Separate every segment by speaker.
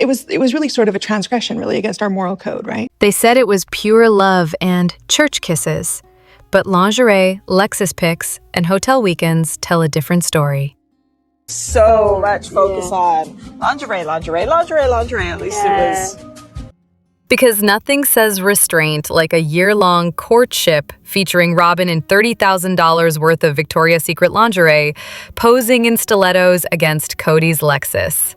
Speaker 1: It was really sort of a transgression, really, against our moral code, right?
Speaker 2: They said it was pure love and church kisses. But lingerie, Lexus pics, and hotel weekends tell a different story.
Speaker 3: So much focus on lingerie. At least it was.
Speaker 2: Because nothing says restraint like a year-long courtship featuring Robyn in $30,000 worth of Victoria's Secret lingerie, posing in stilettos against Kody's Lexus.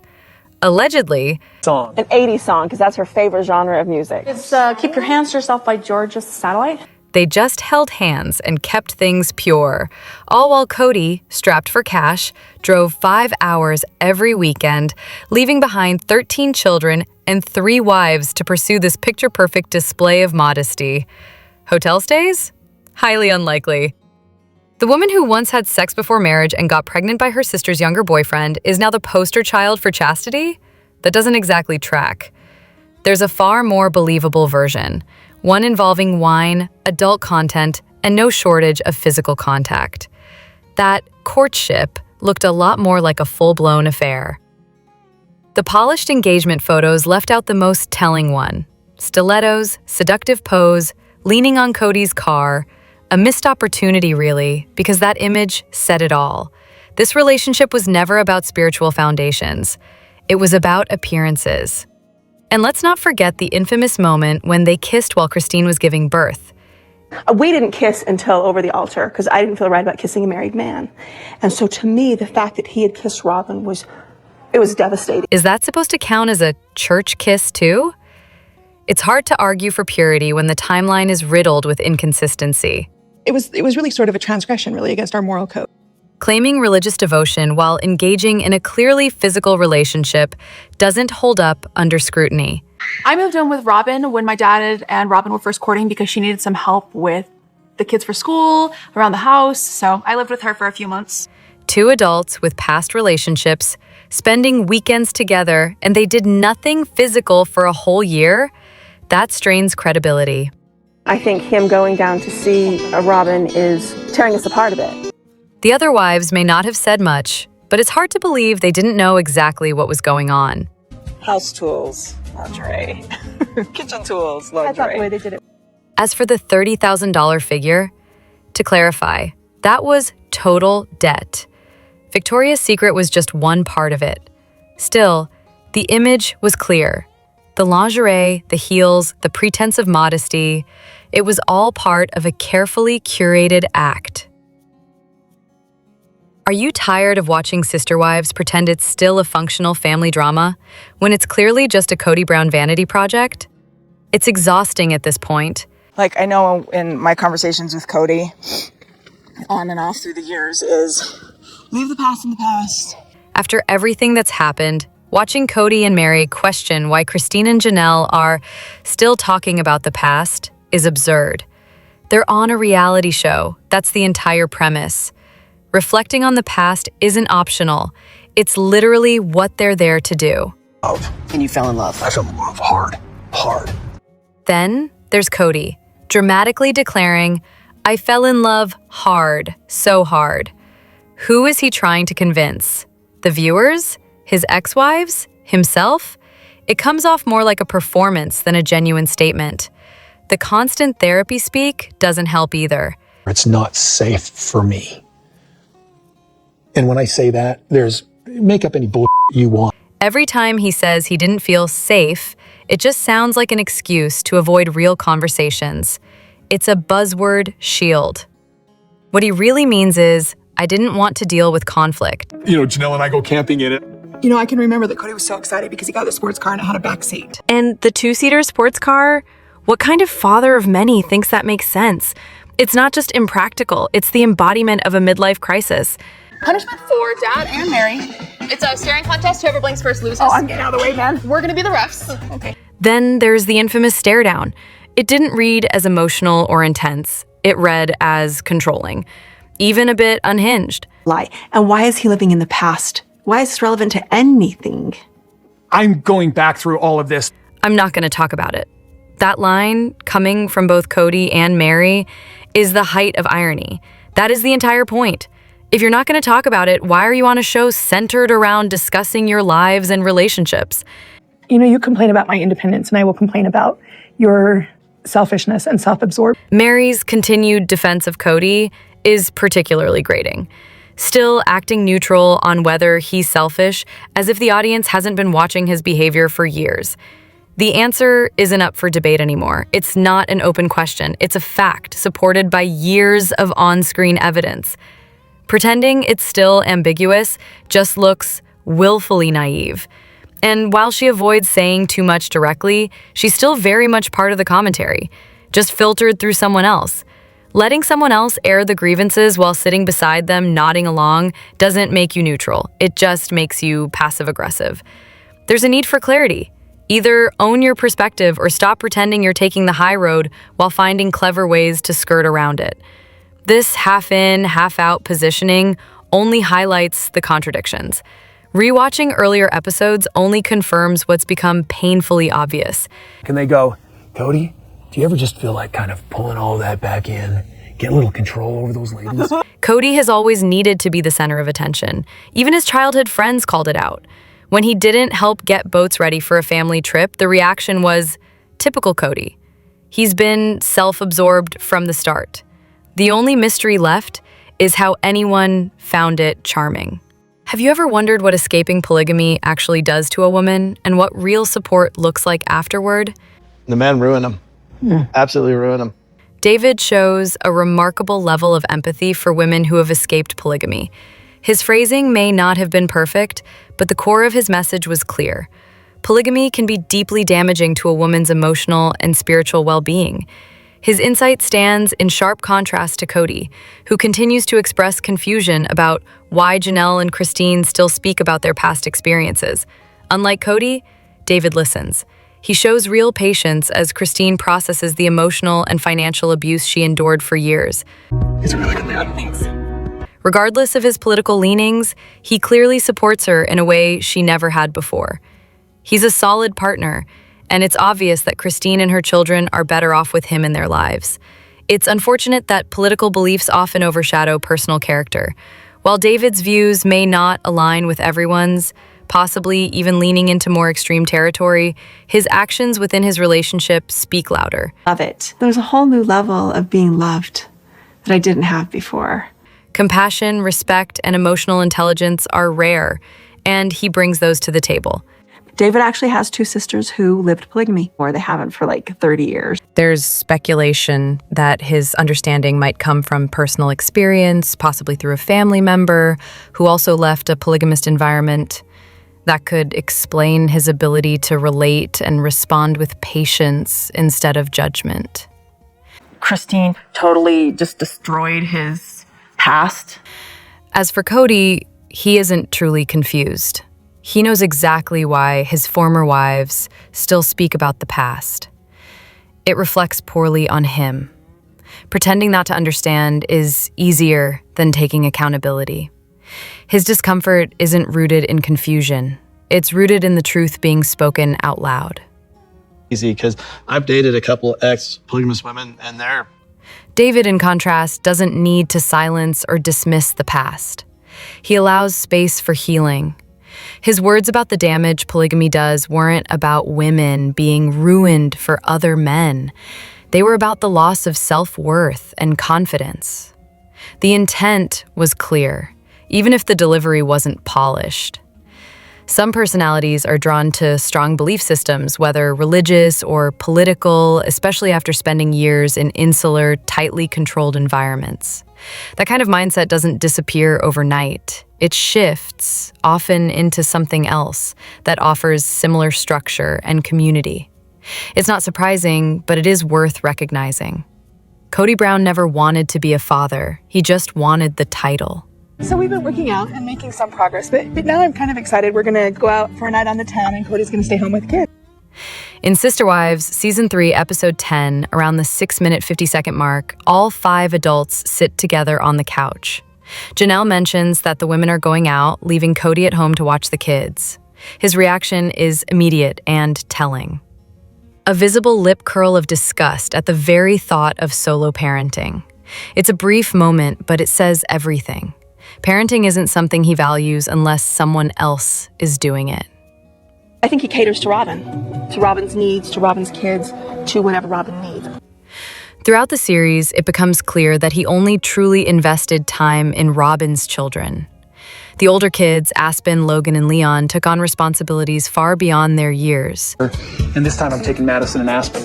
Speaker 2: Allegedly,
Speaker 3: An 80s song, because that's her favorite genre of music.
Speaker 4: It's Keep Your Hands to Yourself by Georgia Satellite.
Speaker 2: they just held hands and kept things pure, all while Kody, strapped for cash, drove 5 hours every weekend, leaving behind 13 children and 3 wives to pursue this picture-perfect display of modesty. Hotel stays? Highly unlikely. The woman who once had sex before marriage and got pregnant by her sister's younger boyfriend is now the poster child for chastity? That doesn't exactly track. There's a far more believable version, one involving wine, adult content, and no shortage of physical contact. That courtship looked a lot more like a full-blown affair. The polished engagement photos left out the most telling one. Stilettos, seductive pose, leaning on Kody's car, a missed opportunity really, because that image said it all. This relationship was never about spiritual foundations. It was about appearances. And let's not forget the infamous moment when they kissed while Christine was giving birth.
Speaker 3: We didn't kiss until over the altar because I didn't feel right about kissing a married man. And so to me, the fact that he had kissed Robyn was devastating.
Speaker 2: Is that supposed to count as a church kiss too? It's hard to argue for purity when the timeline is riddled with inconsistency.
Speaker 1: It was really sort of a transgression, really, against our moral code.
Speaker 2: Claiming religious devotion while engaging in a clearly physical relationship doesn't hold up under scrutiny.
Speaker 4: I moved in with Robyn when my dad and Robyn were first courting because she needed some help with the kids for school, around the house, so I lived with her for a few months.
Speaker 2: 2 adults with past relationships, spending weekends together, and they did nothing physical for a whole year? That strains credibility.
Speaker 3: I think him going down to see Robyn is tearing us apart a bit.
Speaker 2: The other wives may not have said much, but it's hard to believe they didn't know exactly what was going on.
Speaker 3: House tools, lingerie. Kitchen tools, lingerie. I thought the way they did it.
Speaker 2: As for the $30,000 figure, to clarify, that was total debt. Victoria's Secret was just one part of it. Still, the image was clear. The lingerie, the heels, the pretense of modesty, it was all part of a carefully curated act. Are you tired of watching sister wives pretend it's still a functional family drama when it's clearly just a Kody Brown vanity project? It's exhausting at this point.
Speaker 5: Like, I know in my conversations with Kody, on and off through the years, is leave the past in the past.
Speaker 2: After everything that's happened, watching Kody and Mary question why Christine and Janelle are still talking about the past is absurd. They're on a reality show. That's the entire premise. Reflecting on the past isn't optional. It's literally what they're there to do.
Speaker 6: And you fell in love.
Speaker 7: I fell in love hard.
Speaker 2: Then there's Kody, dramatically declaring, "I fell in love hard, so hard." Who is he trying to convince? The viewers? His ex-wives? Himself? It comes off more like a performance than a genuine statement. The constant therapy speak doesn't help either.
Speaker 7: It's not safe for me. And when I say that, make up any bull you want.
Speaker 2: Every time he says he didn't feel safe, it just sounds like an excuse to avoid real conversations. It's a buzzword shield. What he really means is, I didn't want to deal with conflict.
Speaker 7: Janelle and I go camping in it.
Speaker 1: I can remember that Kody was so excited because he got the sports car and it had a back seat.
Speaker 2: And the 2-seater sports car? What kind of father of many thinks that makes sense? It's not just impractical, it's the embodiment of a midlife crisis.
Speaker 4: Punishment for Dad and Mary. It's a staring contest. Whoever blinks first loses.
Speaker 3: Oh, I'm getting out of the way, man.
Speaker 4: We're gonna be the refs. Okay.
Speaker 2: Then there's the infamous stare down. It didn't read as emotional or intense. It read as controlling, even a bit unhinged.
Speaker 8: Lie. And why is he living in the past? Why is this relevant to anything?
Speaker 9: I'm going back through all of this.
Speaker 2: I'm not going to talk about it. That line, coming from both Kody and Mary, is the height of irony. That is the entire point. If you're not going to talk about it, why are you on a show centered around discussing your lives and relationships?
Speaker 3: You complain about my independence, and I will complain about your selfishness and self-absorption.
Speaker 2: Mary's continued defense of Kody is particularly grating, still acting neutral on whether he's selfish, as if the audience hasn't been watching his behavior for years. The answer isn't up for debate anymore. It's not an open question. It's a fact supported by years of on-screen evidence. Pretending it's still ambiguous just looks willfully naive. And while she avoids saying too much directly, she's still very much part of the commentary, just filtered through someone else. Letting someone else air the grievances while sitting beside them nodding along doesn't make you neutral. It just makes you passive-aggressive. There's a need for clarity. Either own your perspective or stop pretending you're taking the high road while finding clever ways to skirt around it. This half-in, half-out positioning only highlights the contradictions. Rewatching earlier episodes only confirms what's become painfully obvious.
Speaker 7: And they go, Kody, do you ever just feel like kind of pulling all that back in, get a little control over those ladies?
Speaker 2: Kody has always needed to be the center of attention. Even his childhood friends called it out. When he didn't help get boats ready for a family trip, the reaction was typical Kody. He's been self-absorbed from the start. The only mystery left is how anyone found it charming. Have you ever wondered what escaping polygamy actually does to a woman and what real support looks like afterward?
Speaker 6: The men ruin him. Absolutely ruin him.
Speaker 2: David shows a remarkable level of empathy for women who have escaped polygamy. His phrasing may not have been perfect, but the core of his message was clear. Polygamy can be deeply damaging to a woman's emotional and spiritual well-being. His insight stands in sharp contrast to Kody, who continues to express confusion about why Janelle and Christine still speak about their past experiences. Unlike Kody, David listens. He shows real patience as Christine processes the emotional and financial abuse she endured for years.
Speaker 7: It's really good, man. Thanks.
Speaker 2: Regardless of his political leanings, he clearly supports her in a way she never had before. He's a solid partner, and it's obvious that Christine and her children are better off with him in their lives. It's unfortunate that political beliefs often overshadow personal character. While David's views may not align with everyone's, possibly even leaning into more extreme territory, his actions within his relationship speak louder.
Speaker 8: Love it. There's a whole new level of being loved that I didn't have before.
Speaker 2: Compassion, respect, and emotional intelligence are rare, and he brings those to the table.
Speaker 8: David actually has two sisters who lived polygamy, or they haven't for like 30 years.
Speaker 2: There's speculation that his understanding might come from personal experience, possibly through a family member who also left a polygamist environment. That could explain his ability to relate and respond with patience instead of judgment.
Speaker 5: Christine totally just destroyed his past.
Speaker 2: As for Kody, he isn't truly confused. He knows exactly why his former wives still speak about the past. It reflects poorly on him. Pretending not to understand is easier than taking accountability. His discomfort isn't rooted in confusion. It's rooted in the truth being spoken out loud.
Speaker 6: Easy, because I've dated a couple ex-polygamous women, and they're...
Speaker 2: David, in contrast, doesn't need to silence or dismiss the past. He allows space for healing. His words about the damage polygamy does weren't about women being ruined for other men. They were about the loss of self-worth and confidence. The intent was clear, even if the delivery wasn't polished. Some personalities are drawn to strong belief systems, whether religious or political, especially after spending years in insular, tightly controlled environments. That kind of mindset doesn't disappear overnight. It shifts, often into something else that offers similar structure and community. It's not surprising, but it is worth recognizing. Kody Brown never wanted to be a father. He just wanted the title.
Speaker 3: So we've been working out and making some progress, but now I'm kind of excited. We're going to go out for a night on the town, and Cody's going to stay home with the kids.
Speaker 2: In Sister Wives, Season 3, Episode 10, around the 6-minute, 50-second mark, all 5 adults sit together on the couch. Janelle mentions that the women are going out, leaving Kody at home to watch the kids. His reaction is immediate and telling. A visible lip curl of disgust at the very thought of solo parenting. It's a brief moment, but it says everything. Parenting isn't something he values unless someone else is doing it.
Speaker 3: I think he caters to Robyn, to Robyn's needs, to Robyn's kids, to whatever Robyn needs.
Speaker 2: Throughout the series, it becomes clear that he only truly invested time in Robyn's children. The older kids, Aspen, Logan, and Leon, took on responsibilities far beyond their years.
Speaker 7: And this time I'm taking Madison and Aspen.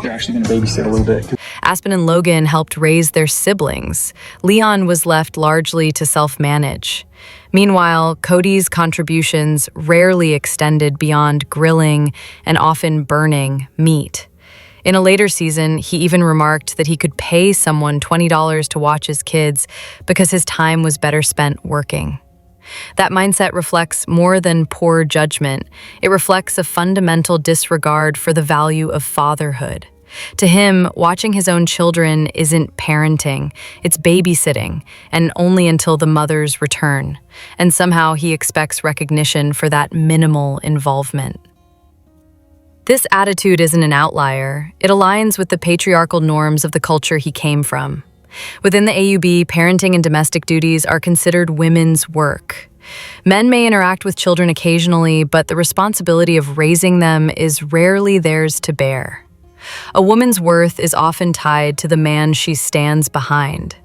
Speaker 7: They're actually going to babysit a little bit.
Speaker 2: Aspen and Logan helped raise their siblings. Leon was left largely to self-manage. Meanwhile, Kody's contributions rarely extended beyond grilling and often burning meat. In a later season, he even remarked that he could pay someone $20 to watch his kids because his time was better spent working. That mindset reflects more than poor judgment. It reflects a fundamental disregard for the value of fatherhood. To him, watching his own children isn't parenting, it's babysitting, and only until the mother's return. And somehow he expects recognition for that minimal involvement. This attitude isn't an outlier. It aligns with the patriarchal norms of the culture he came from. Within the AUB, parenting and domestic duties are considered women's work. Men may interact with children occasionally, but the responsibility of raising them is rarely theirs to bear. A woman's worth is often tied to the man she stands behind.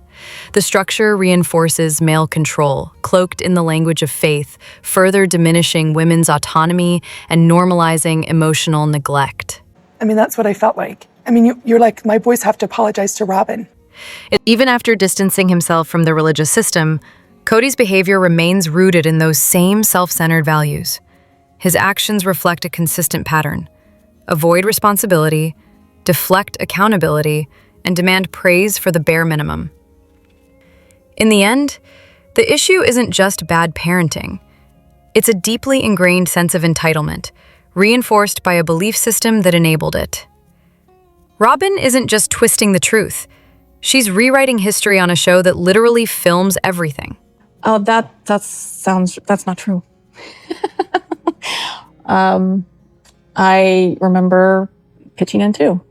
Speaker 2: The structure reinforces male control, cloaked in the language of faith, further diminishing women's autonomy and normalizing emotional neglect.
Speaker 1: I mean, that's what I felt like. I mean, you're like, my boys have to apologize to Robyn.
Speaker 2: Even after distancing himself from the religious system, Kody's behavior remains rooted in those same self-centered values. His actions reflect a consistent pattern: avoid responsibility, deflect accountability, and demand praise for the bare minimum. In the end, the issue isn't just bad parenting. It's a deeply ingrained sense of entitlement, reinforced by a belief system that enabled it. Robyn isn't just twisting the truth. She's rewriting history on a show that literally films everything.
Speaker 4: Oh, that's not true. I remember pitching in too.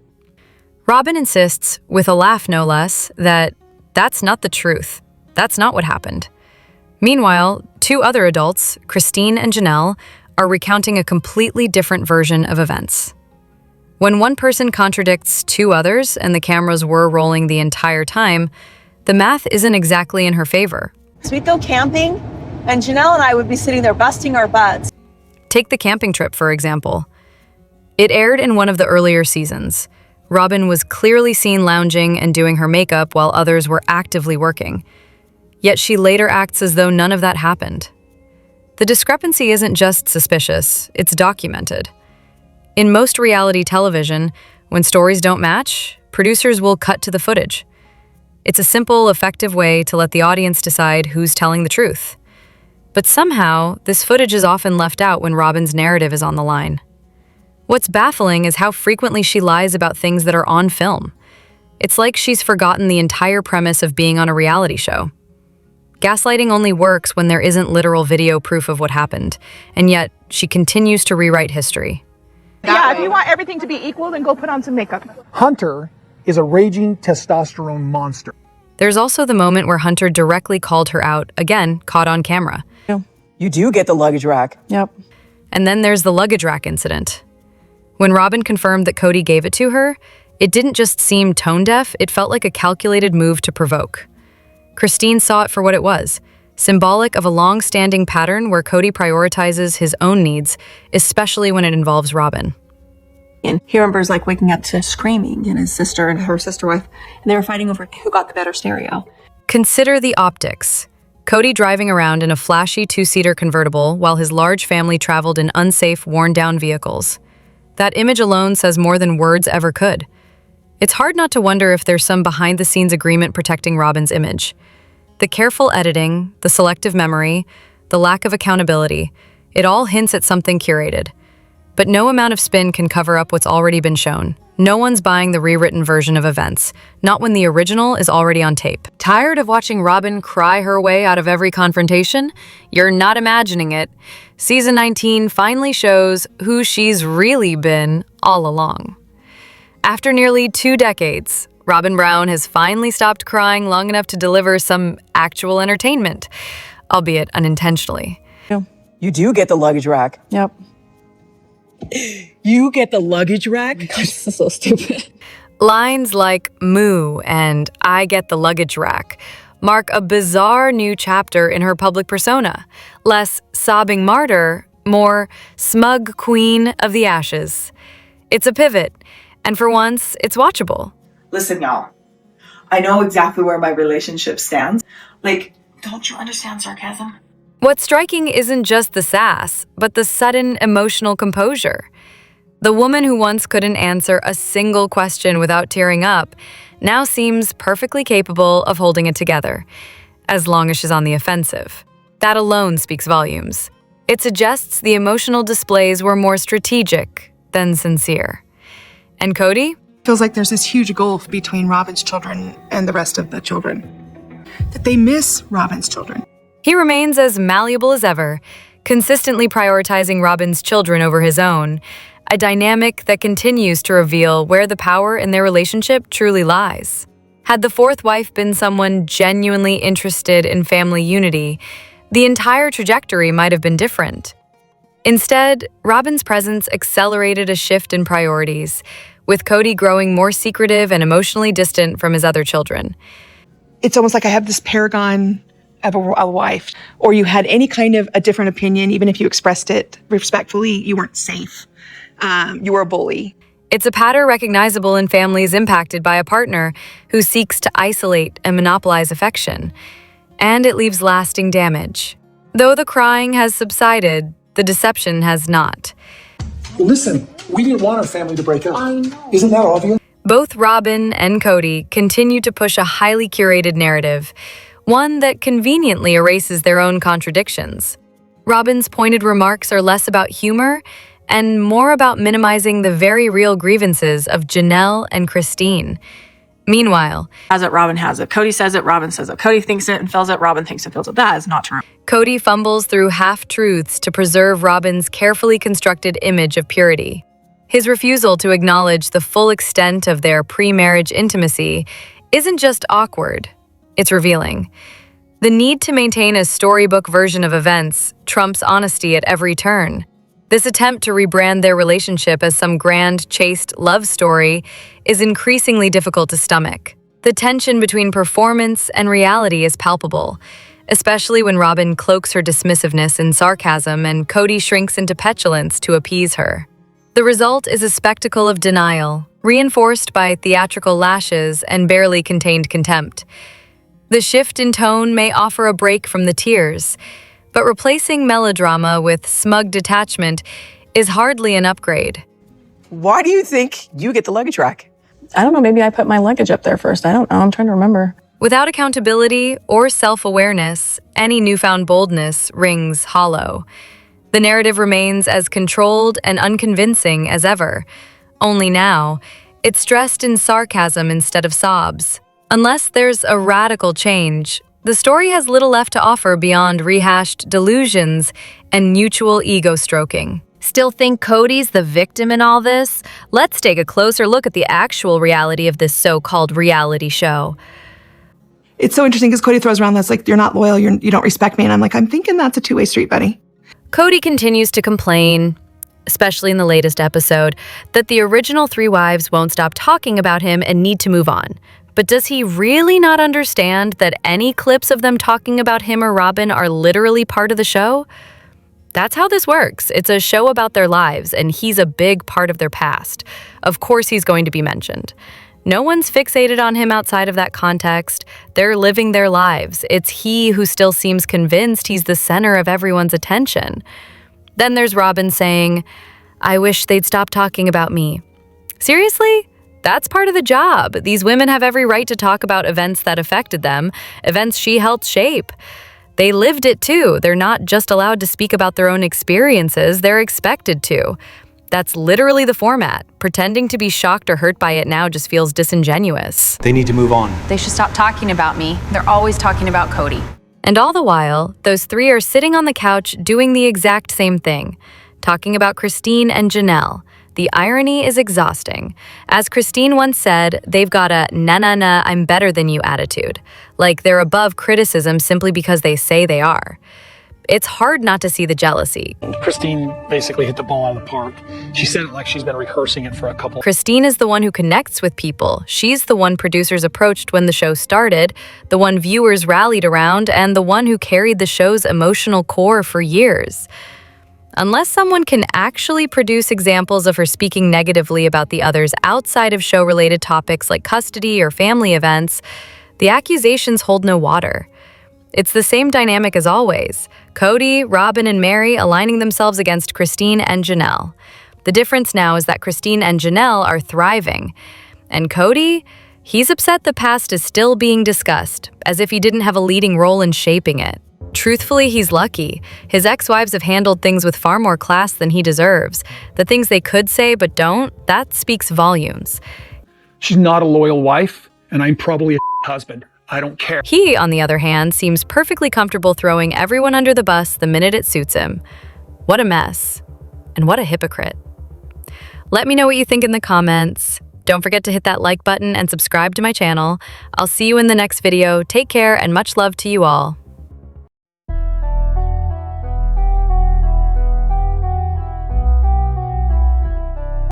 Speaker 2: Robyn insists, with a laugh no less, that that's not the truth. That's not what happened. Meanwhile, two other adults, Christine and Janelle, are recounting a completely different version of events. When one person contradicts two others and the cameras were rolling the entire time, the math isn't exactly in her favor.
Speaker 3: So we'd go camping, and Janelle and I would be sitting there busting our butts.
Speaker 2: Take the camping trip, for example. It aired in one of the earlier seasons. Robyn was clearly seen lounging and doing her makeup while others were actively working. Yet she later acts as though none of that happened. The discrepancy isn't just suspicious, it's documented. In most reality television, when stories don't match, producers will cut to the footage. It's a simple, effective way to let the audience decide who's telling the truth. But somehow, this footage is often left out when Robyn's narrative is on the line. What's baffling is how frequently she lies about things that are on film. It's like she's forgotten the entire premise of being on a reality show. Gaslighting only works when there isn't literal video proof of what happened, and yet she continues to rewrite history.
Speaker 5: Yeah, if you want everything to be equal, then go put on some makeup.
Speaker 7: Hunter is a raging testosterone monster.
Speaker 2: There's also the moment where Hunter directly called her out, again, caught on camera.
Speaker 10: You do get the luggage rack.
Speaker 4: Yep.
Speaker 2: And then there's the luggage rack incident. When Robyn confirmed that Kody gave it to her, it didn't just seem tone-deaf, it felt like a calculated move to provoke. Christine saw it for what it was, symbolic of a long-standing pattern where Kody prioritizes his own needs, especially when it involves Robyn.
Speaker 3: And he remembers like waking up to screaming, and his sister and her sister wife, and they were fighting over who got the better stereo.
Speaker 2: Consider the optics. Kody driving around in a flashy two-seater convertible while his large family traveled in unsafe, worn-down vehicles. That image alone says more than words ever could. It's hard not to wonder if there's some behind-the-scenes agreement protecting Robyn's image. The careful editing, the selective memory, the lack of accountability, it all hints at something curated. But no amount of spin can cover up what's already been shown. No one's buying the rewritten version of events, not when the original is already on tape. Tired of watching Robyn cry her way out of every confrontation? You're not imagining it. Season 19 finally shows who she's really been all along. After nearly 2 decades, Robyn Brown has finally stopped crying long enough to deliver some actual entertainment, albeit unintentionally.
Speaker 10: You do get the luggage rack.
Speaker 4: Yep.
Speaker 10: You get the luggage rack?
Speaker 8: This is so stupid.
Speaker 2: Lines like "moo" and "I get the luggage rack" mark a bizarre new chapter in her public persona. Less sobbing martyr, more smug queen of the ashes. It's a pivot, and for once, it's watchable.
Speaker 5: Listen, y'all. I know exactly where my relationship stands. Like, don't you understand sarcasm?
Speaker 2: What's striking isn't just the sass, but the sudden emotional composure. The woman who once couldn't answer a single question without tearing up now seems perfectly capable of holding it together, as long as she's on the offensive. That alone speaks volumes. It suggests the emotional displays were more strategic than sincere. And Kody?
Speaker 1: Feels like there's this huge gulf between Robyn's children and the rest of the children. That they miss Robyn's children.
Speaker 2: He remains as malleable as ever, consistently prioritizing Robyn's children over his own, a dynamic that continues to reveal where the power in their relationship truly lies. Had the fourth wife been someone genuinely interested in family unity, the entire trajectory might have been different. Instead, Robyn's presence accelerated a shift in priorities, with Kody growing more secretive and emotionally distant from his other children.
Speaker 1: It's almost like I have this paragon of a wife, or you had any kind of a different opinion, even if you expressed it respectfully, you weren't safe. You were a bully.
Speaker 2: It's a pattern recognizable in families impacted by a partner who seeks to isolate and monopolize affection, and it leaves lasting damage. Though the crying has subsided, the deception has not.
Speaker 7: Listen, we didn't want our family to break up. I know. Isn't that obvious?
Speaker 2: Both Robyn and Kody continue to push a highly curated narrative, one that conveniently erases their own contradictions. Robyn's pointed remarks are less about humor and more about minimizing the very real grievances of Janelle and Christine. Meanwhile,
Speaker 4: Has it, Robyn has it. Kody says it, Robyn says it. Kody thinks it and feels it, Robyn thinks and feels it. That is not true.
Speaker 2: Kody fumbles through half-truths to preserve Robyn's carefully constructed image of purity. His refusal to acknowledge the full extent of their pre-marriage intimacy isn't just awkward, it's revealing. The need to maintain a storybook version of events trumps honesty at every turn. This attempt to rebrand their relationship as some grand, chaste love story is increasingly difficult to stomach. The tension between performance and reality is palpable, especially when Robyn cloaks her dismissiveness in sarcasm and Kody shrinks into petulance to appease her. The result is a spectacle of denial, reinforced by theatrical lashes and barely contained contempt. The shift in tone may offer a break from the tears, but replacing melodrama with smug detachment is hardly an upgrade.
Speaker 10: Why do you think you get the luggage rack?
Speaker 8: I don't know, maybe I put my luggage up there first. I don't know, I'm trying to remember.
Speaker 2: Without accountability or self-awareness, any newfound boldness rings hollow. The narrative remains as controlled and unconvincing as ever. Only now, it's dressed in sarcasm instead of sobs. Unless there's a radical change, the story has little left to offer beyond rehashed delusions and mutual ego-stroking. Still think Kody's the victim in all this? Let's take a closer look at the actual reality of this so-called reality show.
Speaker 1: It's so interesting because Kody throws around that's like, you're not loyal, you don't respect me. And I'm like, I'm thinking that's a two-way street, buddy.
Speaker 2: Kody continues to complain, especially in the latest episode, that the original three wives won't stop talking about him and need to move on. But does he really not understand that any clips of them talking about him or Robyn are literally part of the show? That's how this works. It's a show about their lives, and he's a big part of their past. Of course he's going to be mentioned. No one's fixated on him outside of that context. They're living their lives. It's he who still seems convinced he's the center of everyone's attention. Then there's Robyn saying, "I wish they'd stop talking about me." Seriously? That's part of the job. These women have every right to talk about events that affected them, events she helped shape. They lived it too. They're not just allowed to speak about their own experiences, they're expected to. That's literally the format. Pretending to be shocked or hurt by it now just feels disingenuous.
Speaker 11: They need to move on.
Speaker 12: They should stop talking about me. They're always talking about Kody.
Speaker 2: And all the while, those three are sitting on the couch doing the exact same thing, talking about Christine and Janelle. The irony is exhausting. As Christine once said, they've got a na-na-na, I'm better than you attitude. Like they're above criticism simply because they say they are. it's hard not to see the jealousy.
Speaker 7: Christine basically hit the ball out of the park. She said it like she's been rehearsing it for a couple.
Speaker 2: Christine is the one who connects with people. She's the one producers approached when the show started, the one viewers rallied around, and the one who carried the show's emotional core for years. Unless someone can actually produce examples of her speaking negatively about the others outside of show-related topics like custody or family events, the accusations hold no water. It's the same dynamic as always. Kody, Robyn, and Meri aligning themselves against Christine and Janelle. The difference now is that Christine and Janelle are thriving. And Kody, he's upset the past is still being discussed, as if he didn't have a leading role in shaping it. Truthfully, he's lucky. His ex-wives have handled things with far more class than he deserves. The things they could say but don't, that speaks volumes.
Speaker 9: She's not a loyal wife, and I'm probably a husband. I don't care.
Speaker 2: He, on the other hand, seems perfectly comfortable throwing everyone under the bus the minute it suits him. What a mess. And what a hypocrite. Let me know what you think in the comments. Don't forget to hit that like button and subscribe to my channel. I'll see you in the next video. Take care and much love to you all.